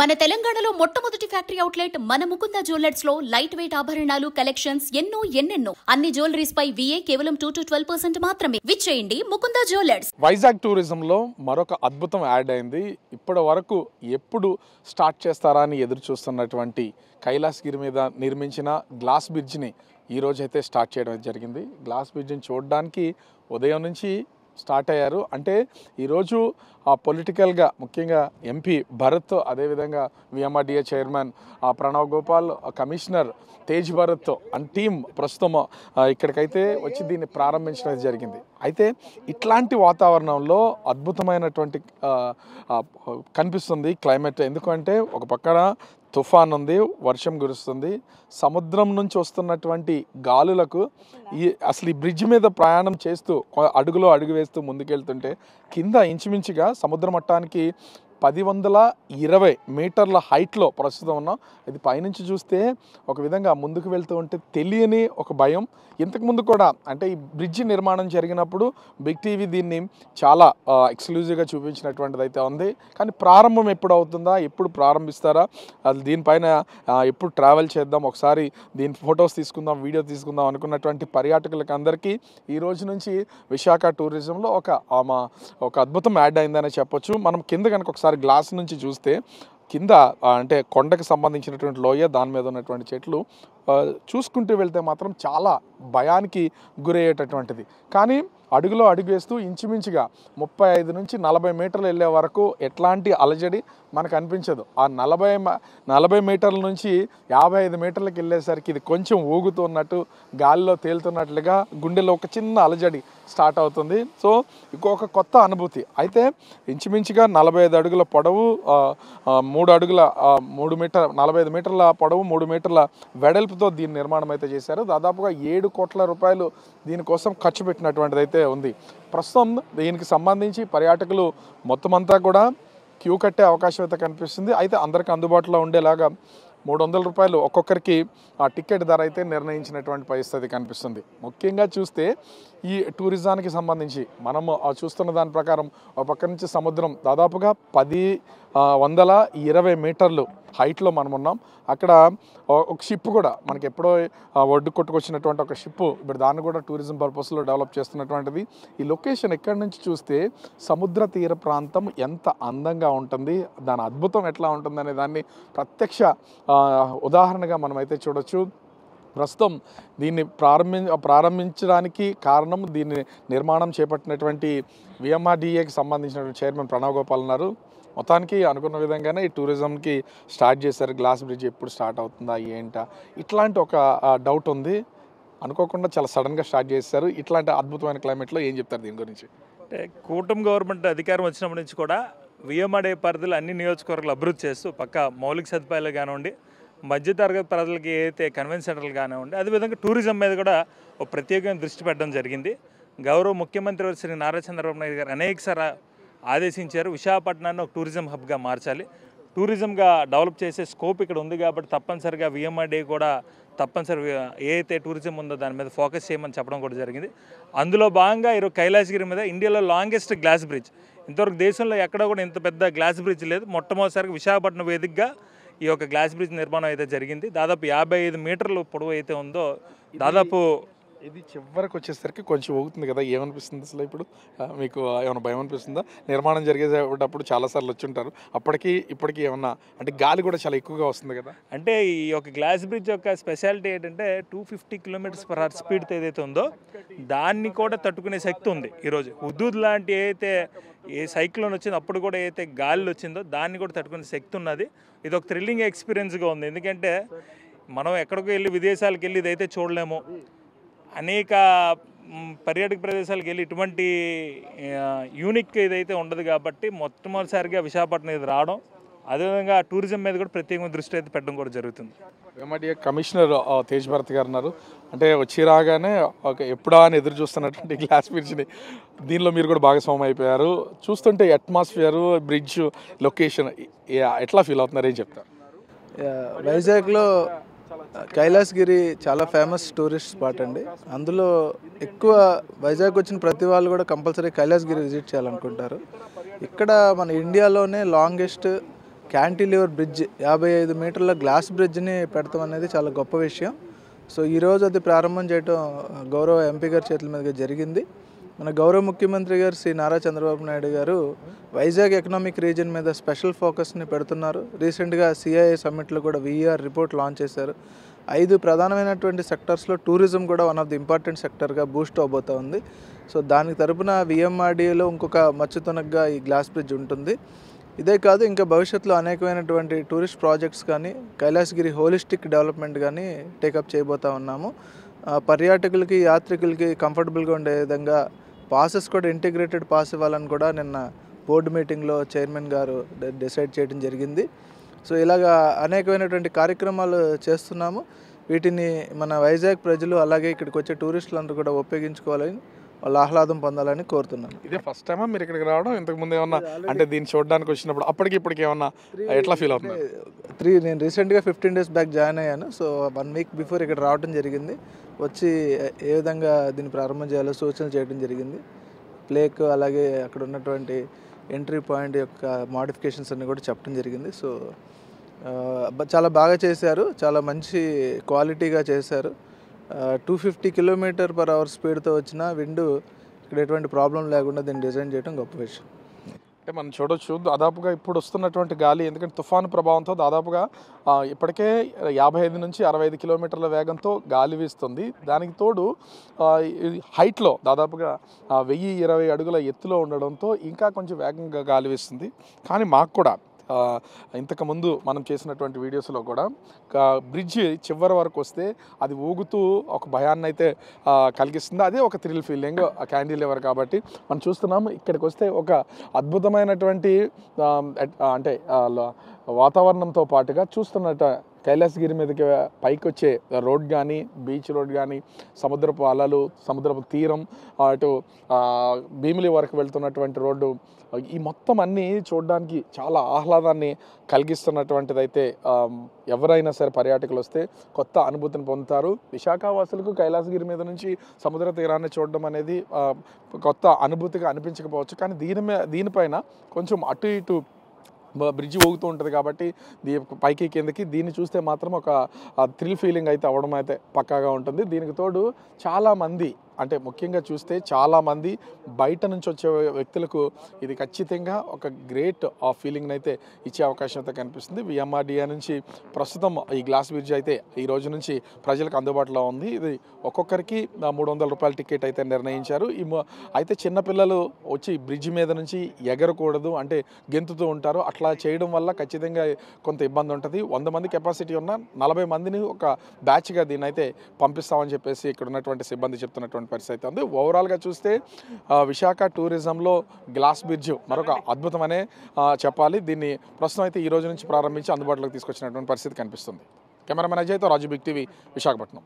మన తెలంగాణలో మొట్టమొదటి ఫ్యాక్టరీ అవుట్లెట్ మన ముకుంద జ్యువెలర్స్ లో లైట్ వెయిట్ ఆభరణాలు కలెక్షన్స్ ఎన్నెన్నో అన్ని జ్యువెలరీస్ పై VA కేవలం 2 to 12% మాత్రమే. విచ్చేయండి ముకుంద జ్యువెలర్స్. వైజాగ్ టూరిజం లో మరొక అద్భుతం యాడ్ అయింది. ఇప్పటి వరకు ఎప్పుడు స్టార్ట్ చేస్తారా అని ఎదురు చూస్తున్నటువంటి కైలాసగిరి మీద నిర్మించిన గ్లాస్ బ్రిడ్జ్ ని ఈ రోజు అయితే స్టార్ట్ చేయడం జరిగింది. గ్లాస్ బ్రిడ్జ్ ని చూడడానికి ఉదయం నుంచి స్టార్ట్ అయ్యారు. అంటే ఈరోజు పొలిటికల్గా ముఖ్యంగా ఎంపీ భరత్, అదేవిధంగా VMRDA chairman Pranav Gopal, commissioner Tej Bharat and team ప్రస్తుతం ఇక్కడికైతే వచ్చి దీన్ని ప్రారంభించడం జరిగింది. అయితే ఇట్లాంటి వాతావరణంలో అద్భుతమైనటువంటి కనిపిస్తుంది క్లైమేట్. ఎందుకంటే ఒక పక్కన తుఫాన్ ఉంది, వర్షం కురుస్తుంది, సముద్రం నుంచి వస్తున్నటువంటి గాలులకు అసలు ఈ బ్రిడ్జ్ మీద ప్రయాణం చేస్తూ అడుగులో అడుగు వేస్తూ ముందుకెళ్తుంటే కింద ఇంచుమించుగా సముద్ర మట్టానికి 120 మీటర్ల హైట్లో ప్రస్తుతం ఉన్నాం. ఇది పైనుంచి చూస్తే ఒక విధంగా ముందుకు వెళ్తూ ఉంటే తెలియని ఒక భయం. ఇంతకుముందు కూడా అంటే ఈ బ్రిడ్జ్ నిర్మాణం జరిగినప్పుడు బిగ్ టీవీ దీన్ని చాలా ఎక్స్క్లూజివ్గా చూపించినటువంటిది అయితే ఉంది. కానీ ప్రారంభం ఎప్పుడు అవుతుందా, ఎప్పుడు ప్రారంభిస్తారా, దీనిపైన ఎప్పుడు ట్రావెల్ చేద్దాం, ఒకసారి దీని ఫొటోస్ తీసుకుందాం, వీడియో తీసుకుందాం అనుకున్నటువంటి పర్యాటకులకు అందరికీ ఈ రోజు నుంచి విశాఖ టూరిజంలో ఒక అద్భుతం యాడ్ అయిందని చెప్పొచ్చు. మనం కింద కనుక ఒకసారి గ్లాస్ నుంచి చూస్తే కింద అంటే కొండకు సంబంధించినటువంటి లోయ, దాని మీద ఉన్నటువంటి చెట్లు చూసుకుంటూ వెళ్తే మాత్రం చాలా భయానికి గురయ్యేటటువంటిది. కానీ అడుగులో అడుగు వేస్తూ ఇంచుమించుగా 35 నుంచి 40 మీటర్లు వెళ్ళే వరకు ఎట్లాంటి అలజడి మనకు అనిపించదు. ఆ 40 మీటర్ల నుంచి 55 మీటర్లకు వెళ్ళేసరికి ఇది కొంచెం ఊగుతున్నట్టు, గాలిలో తేలుతున్నట్లుగా గుండెలో ఒక చిన్న అలజడి స్టార్ట్ అవుతుంది. సో ఇంకొక కొత్త అనుభూతి. అయితే ఇంచుమించుగా 45 అడుగుల పొడవు, 45 మీటర్ల పొడవు, 3 మీటర్ల వెడల్పుతో దీని నిర్మాణం అయితే చేశారు. దాదాపుగా 7 కోట్ల రూపాయలు దీనికోసం ఖర్చు పెట్టినటువంటిది అయితే ఉంది. ప్రస్తుతం దీనికి సంబంధించి పర్యాటకులు మొత్తం అంతా కూడా క్యూ కట్టే అవకాశం అయితే కనిపిస్తుంది. అయితే అందరికీ అందుబాటులో ఉండేలాగా 300 రూపాయలు ఒక్కొక్కరికి ఆ టికెట్ ధర అయితే నిర్ణయించినటువంటి పరిస్థితి కనిపిస్తుంది. ముఖ్యంగా చూస్తే ఈ టూరిజానికి సంబంధించి మనము చూస్తున్న దాని ప్రకారం ఒక పక్క నుంచి సముద్రం దాదాపుగా 120 మీటర్లు హైట్లో మనం ఉన్నాం. అక్కడ ఒక షిప్ కూడా మనకి ఎప్పుడో ఒడ్డు కొట్టుకొచ్చినటువంటి ఒక షిప్ ఇప్పుడు దాన్ని కూడా టూరిజం పర్పస్లో డెవలప్ చేస్తున్నటువంటిది. ఈ లొకేషన్ ఎక్కడి నుంచి చూస్తే సముద్ర తీర ప్రాంతం ఎంత అందంగా ఉంటుంది, దాని అద్భుతం ఎట్లా ఉంటుంది అనే దాన్ని ప్రత్యక్ష ఉదాహరణగా మనమైతే చూడొచ్చు. ప్రస్తుతం దీన్ని ప్రారంభించడానికి కారణం దీన్ని నిర్మాణం చేపట్టినటువంటి VMRDAకి సంబంధించినటువంటి చైర్మన్ ప్రణవ్ గోపాల్ ఉన్నారు. మొత్తానికి అనుకున్న విధంగానే ఈ టూరిజంకి స్టార్ట్ చేశారు. గ్లాస్ బ్రిడ్జ్ ఎప్పుడు స్టార్ట్ అవుతుందా ఏంటా ఇట్లాంటి ఒక డౌట్ ఉంది. అనుకోకుండా చాలా సడన్గా స్టార్ట్ చేశారు. ఇట్లాంటి అద్భుతమైన క్లైమేట్లో ఏం చెప్తారు దీని గురించి? అంటే కూటమి గవర్నమెంట్ అధికారం వచ్చినప్పటి నుంచి కూడా VMRDA పరిధిలో అన్ని నియోజకవర్గాలు అభివృద్ధి చేస్తూ పక్క మౌలిక సదుపాయాలు కానివ్వండి, మధ్యతరగతి ప్రజలకి ఏదైతే కన్వెన్షన్ సెంటర్లు కానివ్వండి, అదేవిధంగా టూరిజం మీద కూడా ఒక ప్రత్యేకమైన దృష్టి పెట్టడం జరిగింది. గౌరవ ముఖ్యమంత్రి శ్రీ నారా చంద్రబాబు నాయుడు గారు అనేకసారి ఆదేశించారు విశాఖపట్నాన్ని ఒక టూరిజం హబ్గా మార్చాలి, టూరిజంగా డెవలప్ చేసే స్కోప్ ఇక్కడ ఉంది కాబట్టి తప్పనిసరిగా VMRDA కూడా తప్పనిసరిగా ఏదైతే టూరిజం ఉందో దాని మీద ఫోకస్ చేయమని చెప్పడం కూడా జరిగింది. అందులో భాగంగా ఈరోజు కైలాసగిరి మీద ఇండియాలో లాంగెస్ట్ గ్లాస్ బ్రిడ్జ్, ఇంతవరకు దేశంలో ఎక్కడ కూడా ఇంత పెద్ద గ్లాస్ బ్రిడ్జ్ లేదు. మొట్టమొదటిసారిగా విశాఖపట్నం వేదికగా ఈ యొక్క గ్లాస్ బ్రిడ్జ్ నిర్మాణం అయితే జరిగింది. దాదాపు 55 మీటర్లు పొడవు అయితే ఉందో, దాదాపు ఇది చివరికి వచ్చేసరికి కొంచెం ఊగుతుంది కదా, ఏమనిపిస్తుంది అసలు? ఇప్పుడు మీకు ఏమైనా భయం అనిపిస్తుందా? నిర్మాణం జరిగేటప్పుడు చాలాసార్లు వచ్చి ఉంటారు, అప్పటికి ఇప్పటికీ ఏమన్నా అంటే గాలి కూడా చాలా ఎక్కువగా వస్తుంది కదా? అంటే ఈ యొక్క గ్లాస్ బ్రిడ్జ్ యొక్క స్పెషాలిటీ ఏంటంటే 250 km/h స్పీడ్తో ఏదైతే ఉందో దాన్ని కూడా తట్టుకునే శక్తి ఉంది. ఈరోజు హుదూద్ లాంటి ఏదైతే ఏ సైక్లోన్ వచ్చిందో అప్పుడు కూడా ఏదైతే గాలి వచ్చిందో దాన్ని కూడా తట్టుకునే శక్తి ఉన్నది. ఇది ఒక థ్రిల్లింగ్ ఎక్స్పీరియన్స్గా ఉంది. ఎందుకంటే మనం ఎక్కడికి వెళ్ళి విదేశాలకు వెళ్ళి ఇదైతే చూడలేము, అనేక పర్యాటక ప్రదేశాలకు వెళ్ళి ఇటువంటి యూనిక్ ఇదైతే ఉండదు. కాబట్టి మొట్టమొదటిసారిగా విశాఖపట్నం ఇది రావడం, అదేవిధంగా టూరిజం మీద కూడా ప్రత్యేకమైన దృష్టి అయితే పెట్టడం కూడా జరుగుతుంది. VMRDA కమిషనర్ తేజ్ భరత్ గారు ఉన్నారు. అంటే వచ్చి రాగానే ఎప్పుడా అని ఎదురు చూస్తున్నటువంటి గ్లాస్ బ్రిడ్జ్ని దీనిలో మీరు కూడా భాగస్వామి అయిపోయారు. చూస్తుంటే అట్మాస్ఫియరు, బ్రిడ్జ్ లొకేషన్ ఎట్లా ఫీల్ అవుతున్నారు, ఏం చెప్తారు? వైజాగ్లో కైలాసగిరి చాలా ఫేమస్ టూరిస్ట్ స్పాట్ అండి. అందులో ఎక్కువ వైజాగ్ వచ్చిన ప్రతి వాళ్ళు కూడా కంపల్సరీ కైలాసగిరి విజిట్ చేయాలనుకుంటారు. ఇక్కడ మన ఇండియాలోనే లాంగెస్ట్ క్యాంటిలివర్ బ్రిడ్జ్ 55 మీటర్ల గ్లాస్ బ్రిడ్జ్ని పెడతాం అనేది చాలా గొప్ప విషయం. సో ఈరోజు అది ప్రారంభం చేయడం గౌరవ ఎంపీ గారి చేతుల మీదుగా జరిగింది. మన గౌరవ ముఖ్యమంత్రి గారు శ్రీ నారా చంద్రబాబు నాయుడు గారు వైజాగ్ ఎకనామిక్ రీజన్ మీద స్పెషల్ ఫోకస్ని పెడుతున్నారు. రీసెంట్గా సిఐఏ సమ్మిట్లో కూడా విఈఆర్ రిపోర్ట్ లాంచ్ చేశారు. 5 ప్రధానమైనటువంటి సెక్టర్స్లో టూరిజం కూడా వన్ ఆఫ్ ది ఇంపార్టెంట్ సెక్టర్గా బూస్ట్ అవబోతూ ఉంది. సో దానికి తరపున విఎంఆర్డీఏలో ఇంకొక మచ్చుతునగ్గా ఈ గ్లాస్ బ్రిడ్జ్ ఉంటుంది. ఇదే కాదు, ఇంకా భవిష్యత్తులో అనేకమైనటువంటి టూరిస్ట్ ప్రాజెక్ట్స్ కానీ కైలాసగిరి హోలిస్టిక్ డెవలప్మెంట్ కానీ టేకప్ చేయబోతూ ఉన్నాము. పర్యాటకులకి యాత్రికులకి కంఫర్టబుల్గా ఉండే విధంగా పాసెస్ కూడా ఇంటిగ్రేటెడ్ పాస్ ఇవ్వాలని కూడా నిన్న బోర్డు మీటింగ్లో చైర్మన్ గారు డిసైడ్ చేయడం జరిగింది. సో ఇలాగా అనేకమైనటువంటి కార్యక్రమాలు చేస్తున్నాము. వీటిని మన వైజాగ్ ప్రజలు అలాగే ఇక్కడికి వచ్చే టూరిస్టులందరూ కూడా ఉపయోగించుకోవాలని, వాళ్ళు ఆహ్లాదం పొందాలని కోరుతున్నాను. ఇదే ఫస్ట్ టైమా మీరు ఇక్కడికి రావడం? ఇంతకుముందు ఏమన్నా అంటే దీన్ని చూడడానికి వచ్చినప్పుడు అప్పటికి ఇప్పటికి ఏమన్నా ఎట్లా ఫీల్ అవుతున్నారు? నేను రీసెంట్గా 15 days బ్యాక్ జాయిన్ అయ్యాను. సో 1 week బిఫోర్ ఇక్కడ రావడం జరిగింది. వచ్చి ఏ విధంగా దీన్ని ప్రారంభం చేయాలో సూచనలు చేయడం జరిగింది. ప్లేక్ అలాగే అక్కడ ఉన్నటువంటి ఎంట్రీ పాయింట్ యొక్క మోడిఫికేషన్స్ అన్నీ కూడా చెప్పడం జరిగింది. సో చాలా బాగా చేశారు, చాలా మంచి క్వాలిటీగా చేశారు. 250 km/h స్పీడ్తో వచ్చిన విండ్ ఇక్కడ ఎటువంటి ప్రాబ్లం లేకుండా దీన్ని డిజైన్ చేయడం గొప్ప విషయం. అంటే మనం చూడొచ్చు దాదాపుగా ఇప్పుడు వస్తున్నటువంటి గాలి, ఎందుకంటే తుఫాను ప్రభావంతో దాదాపుగా ఇప్పటికే 55 నుంచి 65 కిలోమీటర్ల వేగంతో గాలి వీస్తుంది. దానికి తోడు హైట్లో దాదాపుగా 1020 అడుగుల ఎత్తులో ఉండడంతో ఇంకా కొంచెం వేగంగా గాలి వీస్తుంది. కానీ మాకు కూడా ఇంతకుముందు మనం చేసినటువంటి వీడియోస్లో కూడా బ్రిడ్జ్ చివరి వరకు వస్తే అది ఊగుతూ ఒక భయాన్ని అయితే కలిగిస్తుంది. అదే ఒక థ్రిల్ ఫీలింగ్ క్యాండిలివర్ కాబట్టి మనం చూస్తున్నాము. ఇక్కడికి వస్తే ఒక అద్భుతమైనటువంటి అంటే వాతావరణంతో పాటుగా చూస్తున్నట్టు కైలాసగిరి మీదకి పైకి వచ్చే రోడ్ కానీ, బీచ్ రోడ్ కానీ, సముద్రపు అలలు, సముద్రపు తీరం, అటు భీమిలి వరకు వెళ్తున్నటువంటి రోడ్డు, ఈ మొత్తం అన్నీ చూడడానికి చాలా ఆహ్లాదాన్ని కలిగిస్తున్నటువంటిది అయితే ఎవరైనా సరే పర్యాటకులు వస్తే కొత్త అనుభూతిని పొందుతారు. విశాఖవాసులకు కైలాసగిరి మీద నుంచి సముద్ర తీరాన్ని చూడడం అనేది కొత్త అనుభూతిగా అనిపించకపోవచ్చు. కానీ దీనిపైన కొంచెం అటు ఇటు బ్రిడ్జ్ ఊగుతూ ఉంటుంది కాబట్టి పైకి కిందకి దీన్ని చూస్తే మాత్రం ఒక థ్రిల్ ఫీలింగ్ అయితే అవ్వడం అయితే పక్కాగా ఉంటుంది. దీనికి తోడు చాలామంది, అంటే ముఖ్యంగా చూస్తే చాలామంది బయట నుంచి వచ్చే వ్యక్తులకు ఇది ఖచ్చితంగా ఒక గ్రేట్ ఫీలింగ్ని అయితే ఇచ్చే అవకాశం అయితే కనిపిస్తుంది. విఎంఆర్డీఏ నుంచి ప్రస్తుతం ఈ గ్లాస్ బ్రిడ్జ్ అయితే ఈ రోజు నుంచి ప్రజలకు అందుబాటులో ఉంది. ఇది ఒక్కొక్కరికి 300 రూపాయల టికెట్ అయితే నిర్ణయించారు. అయితే చిన్నపిల్లలు వచ్చి బ్రిడ్జ్ మీద నుంచి ఎగరకూడదు, అంటే గెంతుతూ ఉంటారు. అట్లా చేయడం వల్ల ఖచ్చితంగా కొంత ఇబ్బంది ఉంటుంది. 100 మంది కెపాసిటీ ఉన్న 40 మందిని ఒక బ్యాచ్గా దీన్ని అయితే పంపిస్తామని చెప్పేసి ఇక్కడ ఉన్నటువంటి సిబ్బంది చెప్తున్నటువంటి పరిస్థితి అయితే ఉంది. ఓవరాల్గా చూస్తే విశాఖ టూరిజంలో గ్లాస్ బ్రిడ్జ్ మరొక అద్భుతమనే చెప్పాలి. దీన్ని ప్రస్తుతం అయితే ఈ రోజు నుంచి ప్రారంభించి అందుబాటులోకి తీసుకొచ్చినటువంటి పరిస్థితి కనిపిస్తుంది. కెమెరామెన్ అజయ్తో రాజు, బిగ్ టీవీ, విశాఖపట్నం.